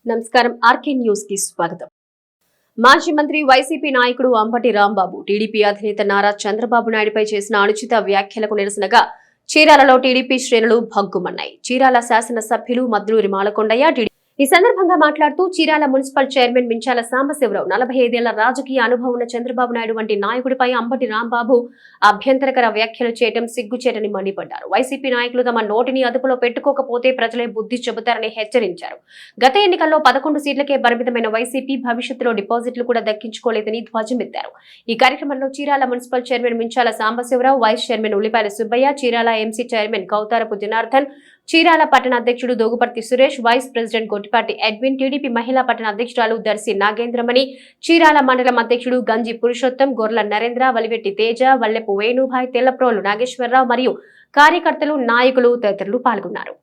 నమస్కారం RK news కి స్వాగతం. మాజీ మంత్రి వైసీపీ నాయకుడు అంబటి రాంబాబు టీడీపీ అధినేత నారా చంద్రబాబు నాయుడుపై చేసిన అనుచిత వ్యాఖ్యలకు నిరసనగా చీరాలలో టీడీపీ శ్రేణులు భగ్గుమన్నాయి. చీరాల శాసన సభ్యులు మద్దులూరి మాలకొండయ్య ఈ సందర్భంగా మాట్లాడుతూ చీరాల మున్సిపల్ చైర్మన్ మించాల సాంబశివరావు 45 ఏళ్ల రాజకీయ అనుభవం ఉన్న చంద్రబాబు నాయుడు వంటి నాయకుడిపై అంబటి రాంబాబు అభ్యంతరకర వ్యాఖ్యలు చేయడం సిగ్గుచేటని మండిపడ్డారు. వైసీపీ నాయకులు తమ నోటిని అదుపులో పెట్టుకోకపోతే ప్రజలే బుద్ధి చెబుతారని హెచ్చరించారు. గత ఎన్నికల్లో 11 సీట్లకే పరిమితమైన వైసీపీ భవిష్యత్తులో డిపాజిట్లు కూడా దక్కించుకోలేదని ధ్వజమెత్తారు. ఈ కార్యక్రమంలో Chirala municipal chairman Minchala Sambasivarao, vice chairman Ullipayala Subbaiah, Chirala MC chairman Koutharapu Janardhan, Chirala పట్టణ అధ్యక్షుడు Doguparthi Suresh, vice president Gottipati Edwin, TDP మహిళా పట్టణ అధ్యక్షురాలు దర్శి నాగేంద్రమణి, చీరాల మండలం అధ్యక్షుడు గంజి పురుషోత్తం, గొర్ల నరేంద్ర, వలివెట్టి తేజ, వల్లెపు వేణుభాయ్, తెల్లప్రోలు నాగేశ్వరరావు మరియు కార్యకర్తలు, నాయకులు తదితరులు పాల్గొన్నారు.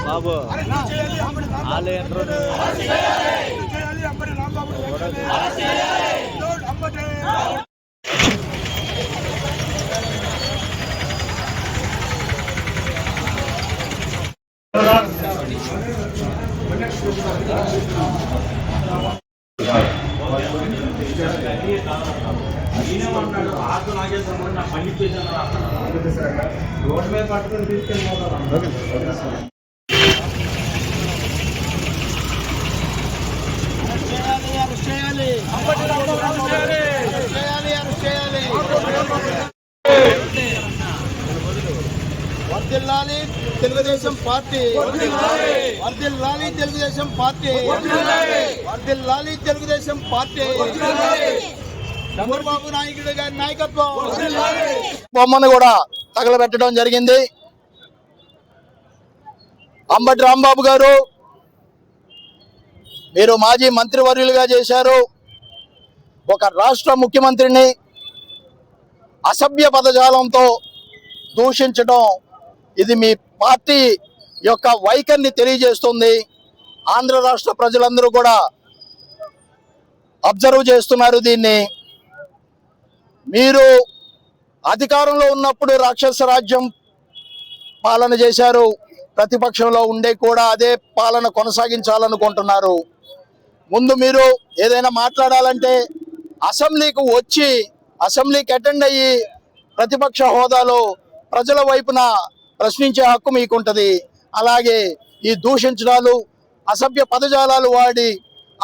బాబు రోడ్ మీద పట్టుకుని తీసుకెళ్ళిపోతారు. వర్ధిల్లాలి తెలుగుదేశం పార్టీ, వర్ధిల్లాలి తెలుగుదేశం పార్టీ, వర్ధిల్లాలి తెలుగుదేశం పార్టీ. చంద్రబాబు నాయుడు గారి నాయకత్వం బొమ్మను కూడా తగలబెట్టడం జరిగింది. అంబటి రాంబాబు గారు, మీరు మాజీ మంత్రివర్యులుగా చేశారు. ఒక రాష్ట్ర ముఖ్యమంత్రిని అసభ్య పదజాలంతో దూషించడం ఇది మీ పార్టీ యొక్క వైఖరిని తెలియజేస్తుంది. ఆంధ్ర రాష్ట్ర ప్రజలందరూ కూడా అబ్జర్వ్ చేస్తున్నారు దీన్ని. మీరు అధికారంలో ఉన్నప్పుడు రాక్షస రాజ్యం పాలన చేశారు, ప్రతిపక్షంలో ఉండే కూడా అదే పాలన కొనసాగించాలనుకుంటున్నారు. ముందు మీరు ఏదైనా మాట్లాడాలంటే అసెంబ్లీకి వచ్చి అసెంబ్లీకి అటెండ్ అయ్యి ప్రతిపక్ష హోదాలో ప్రజల వైపున ప్రశ్నించే హక్కు మీకుంటది. అలాగే ఈ దూషించడాలు, అసభ్య పదజాలాలు వాడి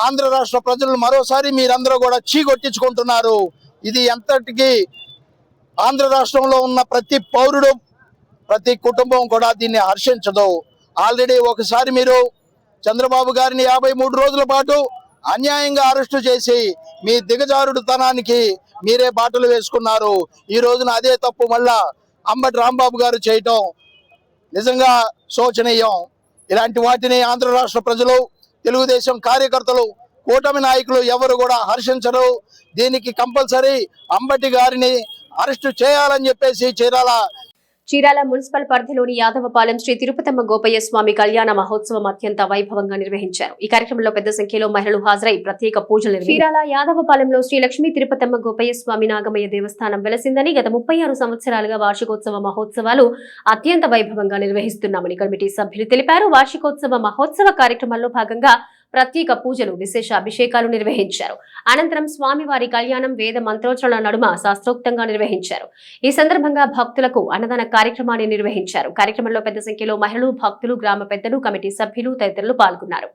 ఆంధ్ర రాష్ట్ర ప్రజలను మరోసారి మీరందరూ కూడా చీకొట్టించుకుంటున్నారు. ఇది ఎంతటికి ఆంధ్ర రాష్ట్రంలో ఉన్న ప్రతి పౌరుడు, ప్రతి కుటుంబం కూడా దీన్ని హర్షించదు. ఆల్రెడీ ఒకసారి మీరు చంద్రబాబు గారిని 53 రోజుల పాటు అన్యాయంగా అరెస్టు చేసి మీ దిగజారుడుతనానికి మీరే బాటలు వేసుకున్నారు. ఈ రోజున అదే తప్పు మళ్ళా అంబటి రాంబాబు గారు చేయటం నిజంగా శోచనీయం. ఇలాంటి వాటిని ఆంధ్ర రాష్ట్ర ప్రజలు, తెలుగుదేశం కార్యకర్తలు, కూటమి నాయకులు ఎవరు కూడా హర్షించరు. దీనికి కంపల్సరీ అంబటి గారిని అరెస్టు చేయాలని చెప్పేసి చీరాల మున్సిపల్ పరిధిలోని యాదవపాలెం శ్రీ తిరుపతమ్మ గోపయ్య స్వామి కళ్యాణ మహోత్సవం అత్యంత వైభవంగా నిర్వహించారు. ఈ కార్యక్రమంలో పెద్ద సంఖ్యలో మహిళలు హాజరై ప్రత్యేక పూజలు చీరాల యాదవపాలెంలో శ్రీ లక్ష్మీ తిరుపతమ్మ గోపయ్య స్వామి నాగమయ్య దేవస్థానం వెలసిందని గత 36 సంవత్సరాలుగా వార్షికోత్సవ మహోత్సవాలు అత్యంత వైభవంగా నిర్వహిస్తున్నామని కమిటీ సభ్యులు తెలిపారు. వార్షికోత్సవ మహోత్సవ కార్యక్రమంలో భాగంగా ప్రత్యేక పూజలు, విశేష అభిషేకాలు నిర్వహించారు. అనంతరం స్వామివారి కళ్యాణం వేద మంత్రోచ్చరణ నడుమ శాస్త్రోక్తంగా నిర్వహించారు. ఈ సందర్భంగా భక్తులకు అన్నదాన కార్యక్రమాన్ని నిర్వహించారు. కార్యక్రమంలో పెద్ద సంఖ్యలో మహిళలు, భక్తులు, గ్రామ పెద్దలు, కమిటీ సభ్యులు తదితరులు పాల్గొన్నారు.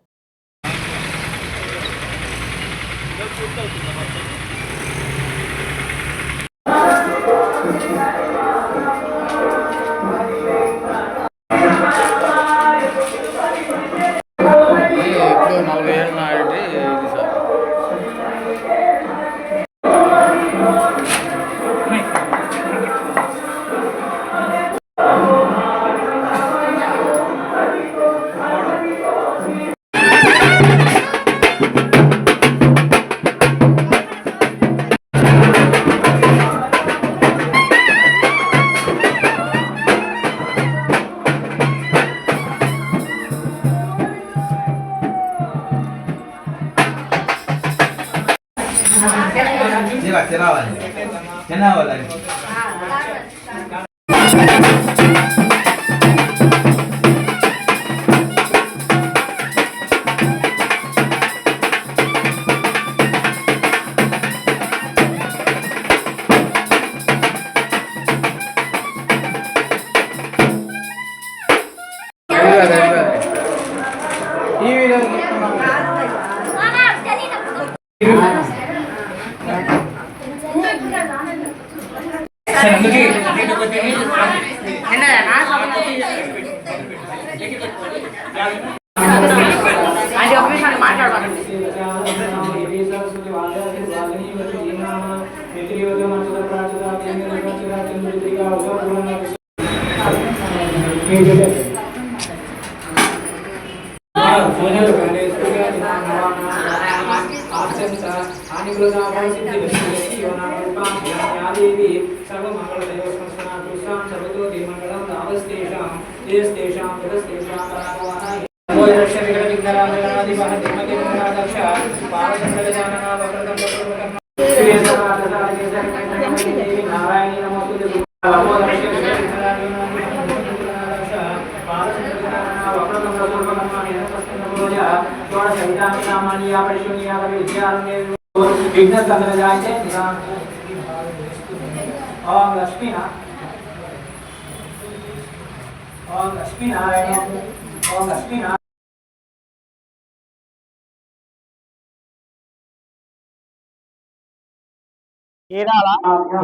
చీరాల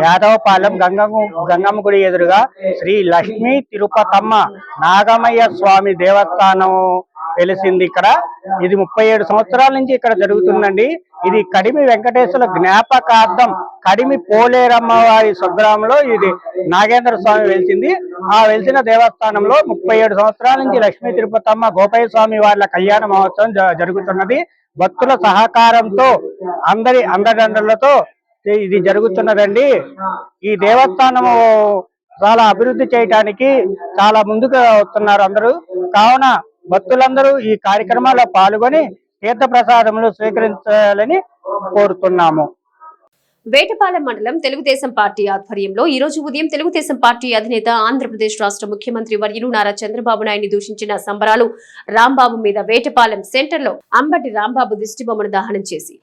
యాదవపాలెం గంగమ్మ గుడి ఎదురుగా శ్రీ లక్ష్మీ తిరుపతమ్మ నాగమయ్య స్వామి దేవస్థానం వెలిసింది. ఇక్కడ ఇది 37 సంవత్సరాల నుంచి ఇక్కడ జరుగుతుందండి. ఇది కడిమి వెంకటేశ్వర జ్ఞాపకార్థం కడిమి పోలేరమ్మ వారి స్వగ్రామంలో ఇది నాగేంద్ర స్వామి వెలిసింది. ఆ వెలిసిన దేవస్థానంలో 37 సంవత్సరాల నుంచి లక్ష్మీ తిరుపతమ్మ గోపయ్య స్వామి వారి కళ్యాణ మహోత్సవం జరుగుతున్నది. భక్తుల సహకారంతో అందరి అండదండలతో ఇది జరుగుతున్నదండి. ఈ దేవస్థానము చాలా అభివృద్ధి చేయడానికి చాలా ముందుకు వస్తున్నారు అందరూ. కావున భక్తులందరూ ఈ కార్యక్రమాల్లో పాల్గొని తీర్థ ప్రసాదములు స్వీకరించాలని కోరుతున్నాము. వేటపాలెం మండలం తెలుగుదేశం పార్టీ ఆధ్వర్యంలో ఈ రోజు ఉదయం తెలుగుదేశం పార్టీ అధినేత ఆంధ్రప్రదేశ్ రాష్ట్ర ముఖ్యమంత్రి వర్యులు నారా చంద్రబాబు నాయుడిని దూషించిన సంబరాలు రాంబాబు మీద వేటపాలెం సెంటర్ లో అంబటి రాంబాబు దిష్టిబొమ్మను దహనం చేసి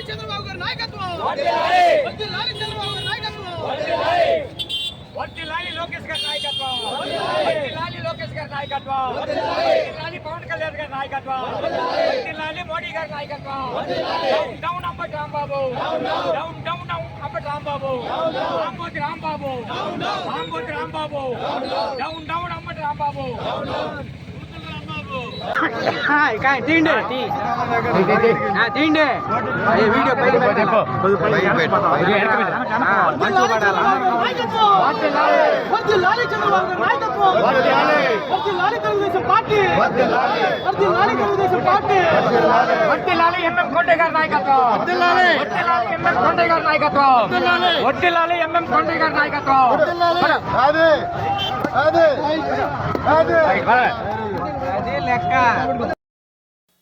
చంద్రబాబు గారి నాయకత్వం వర్ధిల్లాలి లోకేష్ గారి నాయకత్వం వర్ధిల్లాలి లోకేష్ గారి నాయకత్వం వర్ధిల్లాలి పవన్ కళ్యాణ్ గారి నాయకత్వం వర్ధిల్లాలి మోడీ గారి నాయకత్వం down down Ambati Rambabu down down Ambati Rambabu రాంబోతి రాంబాబు రాంబోతి రాంబాబు డౌన్ డౌన్ అంబటి రాంబాబు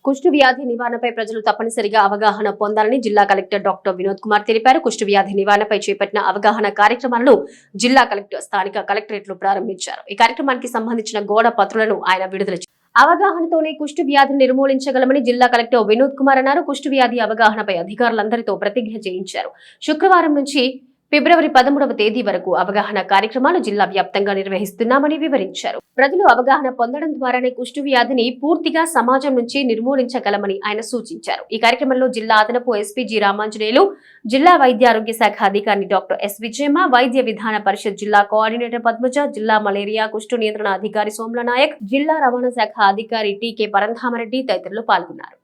కుష్టు వ్యాధి నివారణపై ప్రజలు తప్పనిసరిగా అవగాహన పొందాలని జిల్లా కలెక్టర్ డాక్టర్ వినోద్ కుమార్ తెలిపారు. కుష్టు వ్యాధి నివారణపై చేపట్టిన అవగాహన కార్యక్రమాలను జిల్లా కలెక్టర్ స్థానిక కలెక్టరేట్ లో ప్రారంభించారు. ఈ కార్యక్రమానికి సంబంధించిన గోడ పత్రులను ఆయన విడుదల చేశారు. అవగాహనతోనే కుష్టు వ్యాధిని నిర్మూలించగలమని జిల్లా కలెక్టర్ వినోద్ కుమార్ అన్నారు. కుష్టు వ్యాధి అవగాహనపై అధికారులందరితో ప్రతిజ్ఞ చేయించారు. శుక్రవారం నుంచి ఫిబ్రవరి 13వ తేదీ వరకు అవగాహన కార్యక్రమాలు జిల్లా వ్యాప్తంగా నిర్వహిస్తున్నామని వివరించారు. ప్రజలు అవగాహన పొందడం ద్వారానే కుష్టు వ్యాధిని పూర్తిగా సమాజం నుంచి నిర్మూలించగలమని ఆయన సూచించారు. ఈ కార్యక్రమంలో జిల్లా అదనపు ఎస్పీ జి రామాంజనేయులు, జిల్లా వైద్య ఆరోగ్య శాఖ అధికారి డాక్టర్ ఎస్ విజయమ్మ, వైద్య విధాన పరిషత్ జిల్లా కోఆర్డినేటర్ పద్మజ, జిల్లా మలేరియా కుష్టు నియంత్రణ అధికారి సోమ్ల నాయక్, జిల్లా రవాణా శాఖ అధికారి టీకే పరంధామరెడ్డి తదితరులు పాల్గొన్నారు.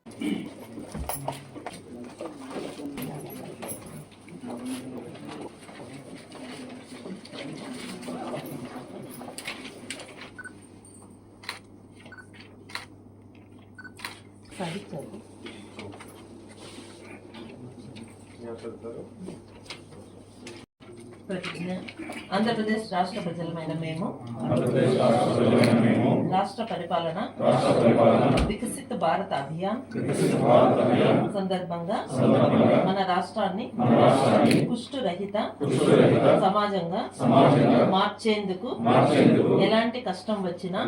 ప్రతిజ్ఞ. ఆంధ్రప్రదేశ్ రాష్ట్ర ప్రజలమైన మేము రాష్ట్ర పరిపాలన వికసిత భారత్ అభియాన్ సందర్భంగా మన రాష్ట్రాన్ని కుష్టు రహిత సమాజంగా మార్చేందుకు ఎలాంటి కష్టం వచ్చినా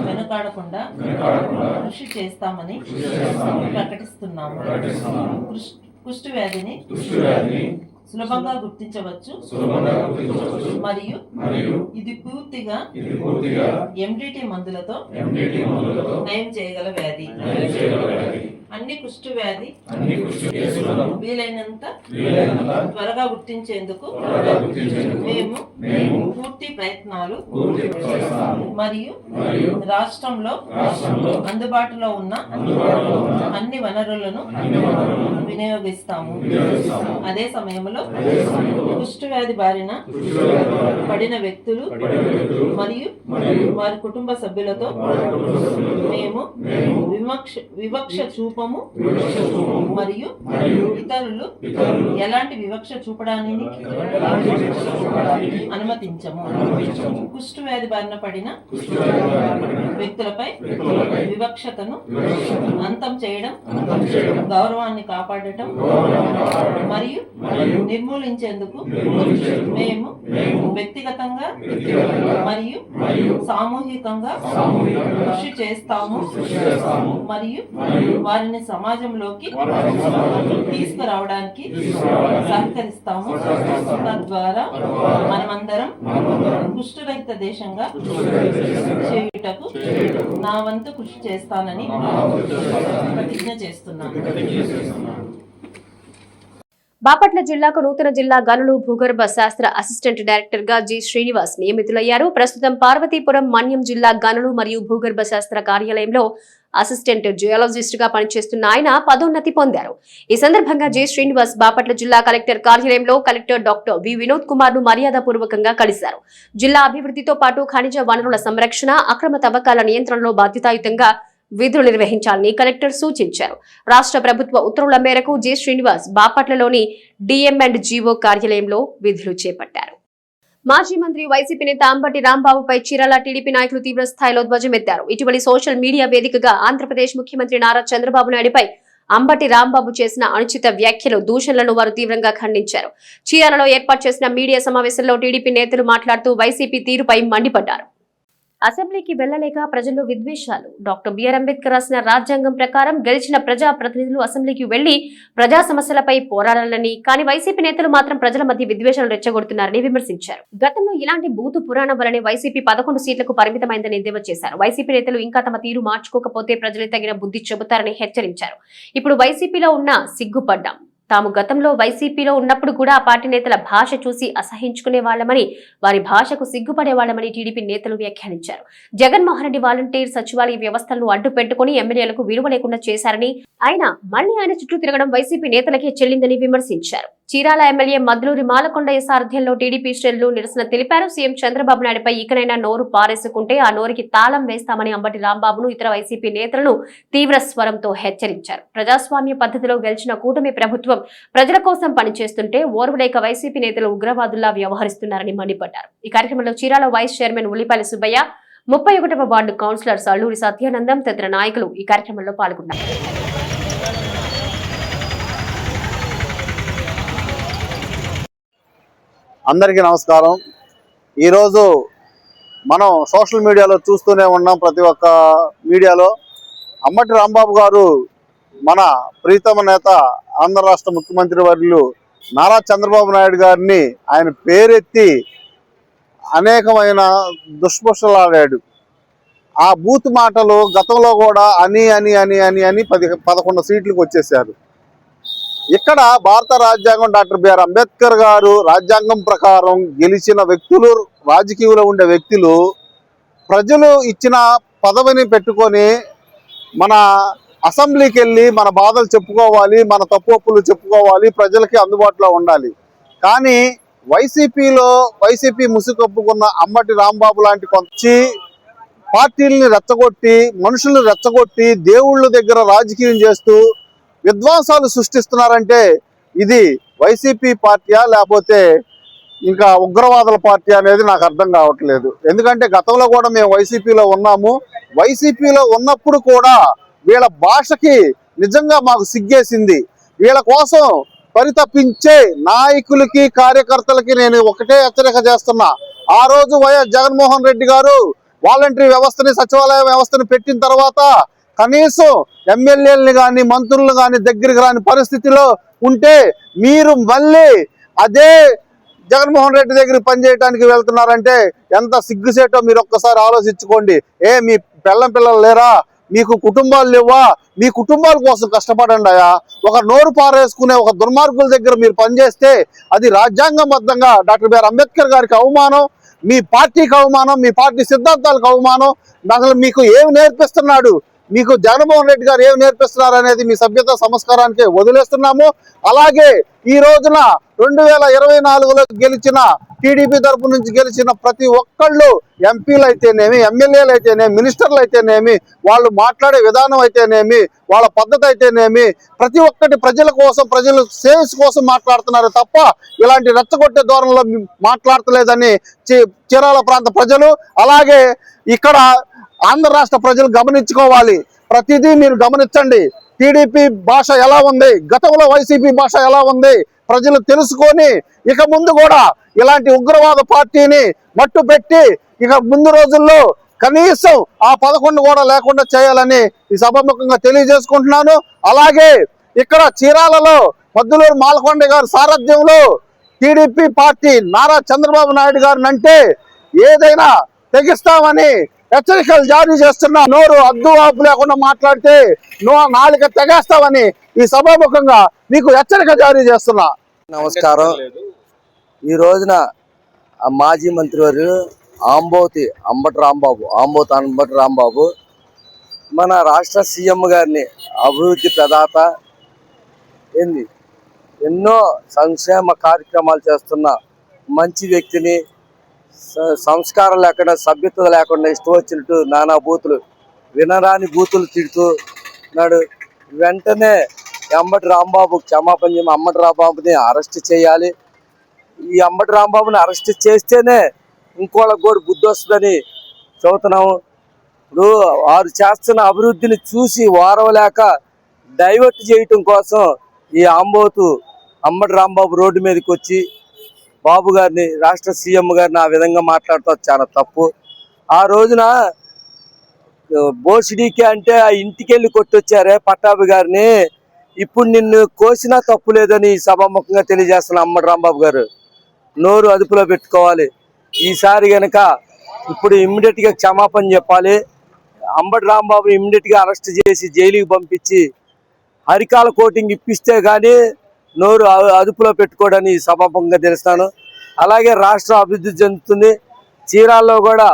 వెనుకాడకుండా కృషి చేస్తామని ప్రకటిస్తున్నాము. కుష్టు వ్యాధిని సులభంగా గుర్తించవచ్చు మరియు ఇది పూర్తిగా ఎండిటి మందులతో నయం చేయగల వ్యాధి. అన్ని కుష్టు వ్యాధి వీలైనంత త్వరగా గుర్తించేందుకు మేము పూర్తి ప్రయత్నాలు మరియు రాష్ట్రంలో అందుబాటులో ఉన్న అన్ని వనరులను వినియోగిస్తాము. అదే సమయంలో కుష్టు వ్యాధి బారిన పడిన వ్యక్తులు మరియు వారి కుటుంబ సభ్యులతో మేము వివక్ష చూపము మరియు ఇతరులు ఎలాంటి వివక్ష చూపడానికి అనుమతించము. కుష్టు వ్యాధి బారిన పడిన వ్యక్తులపై వివక్షతను అంతం చేయడం, గౌరవాన్ని కాపాడటం మరియు నిర్మూలించేందుకు మేము వ్యక్తిగతంగా మరియు సామూహికంగా కృషి చేస్తాము మరియు వారిని సమాజంలోకి తీసుకురావడానికి సహకరిస్తాము. తద్వారా మనమందరం కుష్ఠరహిత దేశంగా చేయుటకు నా వంతు కృషి చేస్తానని ప్రతిజ్ఞ చేస్తున్నాను. బాపట్ల జిల్లాకు నూతన జిల్లా గనులు భూగర్భ శాస్త్ర అసిస్టెంట్ డైరెక్టర్ గా జి శ్రీనివాస్ నియమితులయ్యారు. ప్రస్తుతం పార్వతీపురం మన్యం జిల్లా గనులు మరియు భూగర్భ శాస్త్ర కార్యాలయంలో అసిస్టెంట్ జియాలజిస్ట్ గా పనిచేస్తున్న ఆయన పదోన్నతి పొందారు. ఈ సందర్భంగా జి శ్రీనివాస్ బాపట్ల జిల్లా కలెక్టర్ కార్యాలయంలో collector doctor V Vinod Kumar ను మర్యాదపూర్వకంగా కలిశారు. జిల్లా అభివృద్ధితో పాటు ఖనిజ వనరుల సంరక్షణ, అక్రమ తవ్వకాల నియంత్రణలో బాధ్యతాయుతంగా విధులు నిర్వహించాలని కలెక్టర్ సూచించారు. రాష్ట్ర ప్రభుత్వ ఉత్తర్వుల మేరకు జె శ్రీనివాస్ బాపట్లలోని డిఎం&జీఓ కార్యాలయంలో విధులు చేపట్టారు. మాజీ మంత్రి వైసీపీ నేత అంబటి రాంబాబుపై చీరాల టీడీపీ నాయకులు తీవ్ర స్థాయిలో ధ్వజమెత్తారు. ఇటీవలి సోషల్ మీడియా వేదికగా ఆంధ్రప్రదేశ్ ముఖ్యమంత్రి నారా చంద్రబాబు నాయుడుపై అంబటి రాంబాబు చేసిన అనుచిత వ్యాఖ్యలు, దూషణలను వారు తీవ్రంగా ఖండించారు. చీరాలలో ఏర్పాటు చేసిన మీడియా సమావేశంలో టీడీపీ నేతలు మాట్లాడుతూ వైసీపీ తీరుపై మండిపడ్డారు. అసెంబ్లీకి వెళ్లలేక ప్రజల్లో విద్వేషాలు. డాక్టర్ బిఆర్ అంబేద్కర్ రాసిన రాజ్యాంగం ప్రకారం గెలిచిన ప్రజా ప్రతినిధులు అసెంబ్లీకి వెళ్లి ప్రజా సమస్యలపై పోరాడాలని, కానీ వైసీపీ నేతలు మాత్రం ప్రజల మధ్య విద్వేషాలు రెచ్చగొడుతున్నారని విమర్శించారు. గతంలో ఇలాంటి బూతు పురాణం వల్లనే వైసీపీ 11 సీట్లకు పరిమితమైందని ఎద్దేవా చేశారు. వైసీపీ నేతలు ఇంకా తమ తీరు మార్చుకోకపోతే ప్రజలే తగిన బుద్ధి చెబుతారని హెచ్చరించారు. ఇప్పుడు వైసీపీలో ఉన్న సిగ్గుపడ్డాం. తాము గతంలో వైసీపీలో ఉన్నప్పుడు కూడా ఆ పార్టీ నేతల భాష చూసి అసహించుకునే వాళ్లమని, వారి భాషకు సిగ్గుపడే వాళ్లమని టీడీపీ నేతలు వ్యాఖ్యానించారు. జగన్మోహన్ రెడ్డి వాలంటీర్ సచివాలయ వ్యవస్థలను అడ్డు పెట్టుకుని ఎమ్మెల్యేలకు విలువ లేకుండా చేశారని, అయినా మళ్లీ ఆయన చుట్టూ తిరగడం వైసీపీ నేతలకే చెల్లిందని విమర్శించారు. చీరాల ఎమ్మెల్యే మద్లూరి మాలకొండయ్య సారథ్యంలో టీడీపీ శ్రేణులు నిరసన తెలిపారు. సీఎం చంద్రబాబు నాయుడుపై ఇకనైనా నోరు పారేసుకుంటే ఆ నోరుకి తాళం వేస్తామని అంబటి రాంబాబును, ఇతర వైసీపీ నేతలను తీవ్ర స్వరంతో హెచ్చరించారు. ప్రజాస్వామ్య పద్ధతిలో గెలిచిన కూటమి ప్రభుత్వం ప్రజల కోసం పనిచేస్తుంటే ఓర్వలేక వైసీపీ నేతలు ఉగ్రవాదుల్లా వ్యవహరిస్తున్నారని మండిపడ్డారు. ఈ కార్యక్రమంలో Chirala vice chairman Ullipayala Subbaiah, 31వ ward councillor Alluri Satyanandam తదితర నాయకులు ఈ కార్యక్రమంలో పాల్గొన్నారు. అందరికీ నమస్కారం. ఈరోజు మనం సోషల్ మీడియాలో చూస్తూనే ఉన్నాం. ప్రతి ఒక్క మీడియాలో అంబటి రాంబాబు గారు మన ప్రీతమ నేత ఆంధ్ర రాష్ట్ర ముఖ్యమంత్రి వర్యులు నారా చంద్రబాబు నాయుడు గారిని ఆయన పేరెత్తి అనేకమైన దుష్పుషలాడాడు. ఆ బూత్ మాటలు గతంలో కూడా అని 11 సీట్లకు వచ్చేసారు. ఇక్కడ భారత రాజ్యాంగం డాక్టర్ బిఆర్ అంబేద్కర్ గారు రాజ్యాంగం ప్రకారం గెలిచిన వ్యక్తులు, రాజకీయంలో ఉండే వ్యక్తులు ప్రజలు ఇచ్చిన పదవిని పెట్టుకొని మన అసెంబ్లీకి వెళ్ళి మన బాధలు చెప్పుకోవాలి, మన తప్పులు చెప్పుకోవాలి, ప్రజలకి అందుబాటులో ఉండాలి. కానీ వైసీపీ ముసుగొప్పుకున్న అంబటి రాంబాబు లాంటి కొంచెం పార్టీలని రెచ్చగొట్టి, మనుషులను రెచ్చగొట్టి, దేవుళ్ళ దగ్గర రాజకీయం చేస్తూ విధ్వంసాలు సృష్టిస్తున్నారంటే ఇది వైసీపీ పార్టీయా లేకపోతే ఇంకా ఉగ్రవాదుల పార్టీ అనేది నాకు అర్థం కావట్లేదు. ఎందుకంటే గతంలో కూడా మేము వైసీపీలో ఉన్నాము. వైసీపీలో ఉన్నప్పుడు కూడా వీళ్ళ భాషకి నిజంగా మాకు సిగ్గేసింది. వీళ్ళ కోసం పరితపించే నాయకులకి, కార్యకర్తలకి నేను ఒకటే హెచ్చరిక చేస్తున్నా. ఆ రోజు వైఎస్ జగన్మోహన్ రెడ్డి గారు వాలంటరీ వ్యవస్థని, సచివాలయ వ్యవస్థని పెట్టిన తర్వాత కనీసం ఎమ్మెల్యేలని కానీ మంత్రులను కానీ దగ్గరికి రాని పరిస్థితిలో ఉంటే మీరు మళ్ళీ అదే జగన్మోహన్ రెడ్డి దగ్గరికి పనిచేయడానికి వెళ్తున్నారంటే ఎంత సిగ్గుసేటో మీరు ఒక్కసారి ఆలోచించుకోండి. మీ పిల్లలు లేరా? మీకు కుటుంబాలు లేవా? మీ కుటుంబాల కోసం కష్టపడండి. ఒక నోరు పారేసుకునే ఒక దుర్మార్గుల దగ్గర మీరు పనిచేస్తే అది రాజ్యాంగబద్ధంగా డాక్టర్ బిఆర్ అంబేద్కర్ గారికి అవమానం, మీ పార్టీకి అవమానం, మీ పార్టీ సిద్ధాంతాలకు అవమానం. అసలు మీకు ఏమి నేర్పిస్తున్నాడు, మీకు జగన్మోహన్ రెడ్డి గారు ఏమి నేర్పిస్తున్నారు అనేది మీ సభ్యత సంస్కారానికి వదిలేస్తున్నాము. అలాగే ఈ రోజున 2024లో గెలిచిన టీడీపీ తరపు నుంచి గెలిచిన ప్రతి ఒక్కళ్ళు ఎంపీలు అయితేనేమి, ఎమ్మెల్యేలు అయితేనేమి, మినిస్టర్లు అయితేనేమి, వాళ్ళు మాట్లాడే విధానం అయితేనేమి, వాళ్ళ పద్ధతి అయితేనేమి, ప్రతి ఒక్కటి ప్రజల కోసం, ప్రజల సేవ్స్ కోసం మాట్లాడుతున్నారు తప్ప ఇలాంటి రెచ్చగొట్టే ధోరణిలో మాట్లాడతలేదని చీరాల ప్రాంత ప్రజలు, అలాగే ఇక్కడ ఆంధ్ర రాష్ట్ర ప్రజలు గమనించుకోవాలి. ప్రతిదీ మీరు గమనించండి. టీడీపీ భాష ఎలా ఉంది, గతంలో వైసీపీ భాష ఎలా ఉంది ప్రజలు తెలుసుకొని ఇక ముందు కూడా ఇలాంటి ఉగ్రవాద పార్టీని మట్టు పెట్టి ఇక ముందు రోజుల్లో కనీసం ఆ 11 కూడా లేకుండా చేయాలని ఈ సభాముఖంగా తెలియజేసుకుంటున్నాను. అలాగే ఇక్కడ చీరాలలో మద్దులూరు మాలకొండ గారి సారథ్యంలో టీడీపీ పార్టీ నారా చంద్రబాబు నాయుడు గారిని అంటే ఏదైనా తెగిస్తామని హెచ్చరికలు జారీ చేస్తున్నా. నోరు అద్దు ఆపు లేకుండా మాట్లాడితే నాలుక తెగేస్తామని ఈ సభాముఖంగా మీకు హెచ్చరిక జారీ చేస్తున్నా. నమస్కారం. ఈ రోజున మాజీ మంత్రివర్యులు అంబటి రాంబాబు మన రాష్ట్ర సీఎం గారిని అభివృద్ధి ప్రదాత, ఎన్నో సంక్షేమ కార్యక్రమాలు చేస్తున్న మంచి వ్యక్తిని సంస్కారం లేకుండా, సభ్యత లేకుండా ఇష్టం వచ్చినట్టు నానా బూతులు వినరాని బూతులు తిడుతున్నాడు. వెంటనే అంబటి రాంబాబు క్షమాపణ చెప్పి అంబటి రాంబాబుని అరెస్ట్ చేయాలి. ఈ అంబటి రాంబాబుని అరెస్ట్ చేస్తేనే ఇంకోళ్ళకి కూడా బుద్ధి వస్తుందని చెబుతున్నాము. ఇప్పుడు వారు చేస్తున్న అభివృద్ధిని చూసి వారవలేక డైవర్ట్ చేయటం కోసం ఈ అంబటి రాంబాబు రోడ్డు మీదకి వచ్చి బాబు గారిని, రాష్ట్ర సీఎం గారిని ఆ విధంగా మాట్లాడుతూ చాలా తప్పు. ఆ రోజున బోసిడీకి అంటే ఆ ఇంటికి వెళ్ళి కొట్టొచ్చారే పట్టాభి గారిని, ఇప్పుడు నిన్ను కోసినా తప్పు లేదని సభాముఖంగా తెలియజేస్తున్న అంబటి రాంబాబు గారు నోరు అదుపులో పెట్టుకోవాలి. ఈసారి గనక ఇప్పుడు ఇమ్మీడియట్ గా క్షమాపణ చెప్పాలి. అంబటి రాంబాబుని ఇమ్మీడియట్ గా అరెస్ట్ చేసి జైలుకి పంపించి హరికాల కోటింగ్ ఇప్పిస్తే గానీ నోరు అదుపులో పెట్టుకోవడానికి సభాముఖంగా తెలుస్తాను. అలాగే రాష్ట్రం అభివృద్ధి చెందుతుంది. చీరాల్లో కూడా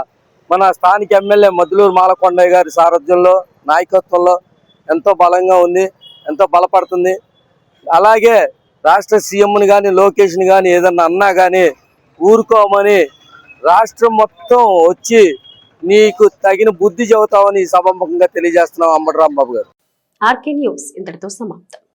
మన స్థానిక ఎమ్మెల్యే మద్దులూరు మాలకొండయ్య గారి సారథ్యంలో, నాయకత్వంలో ఎంతో బలంగా ఉంది, ఎంతో బలపడుతుంది. అలాగే రాష్ట్ర సీఎంని కానీ లోకేష్ని కానీ ఏదన్నా అన్నా కానీ ఊరుకోమని రాష్ట్రం మొత్తం వచ్చి నీకు తగిన బుద్ధి చెబుతామని సభాముఖంగా తెలియజేస్తున్నాం అంబటి రాంబాబు గారు. ఆర్కే న్యూస్ ఇంతటితో సమాప్తం.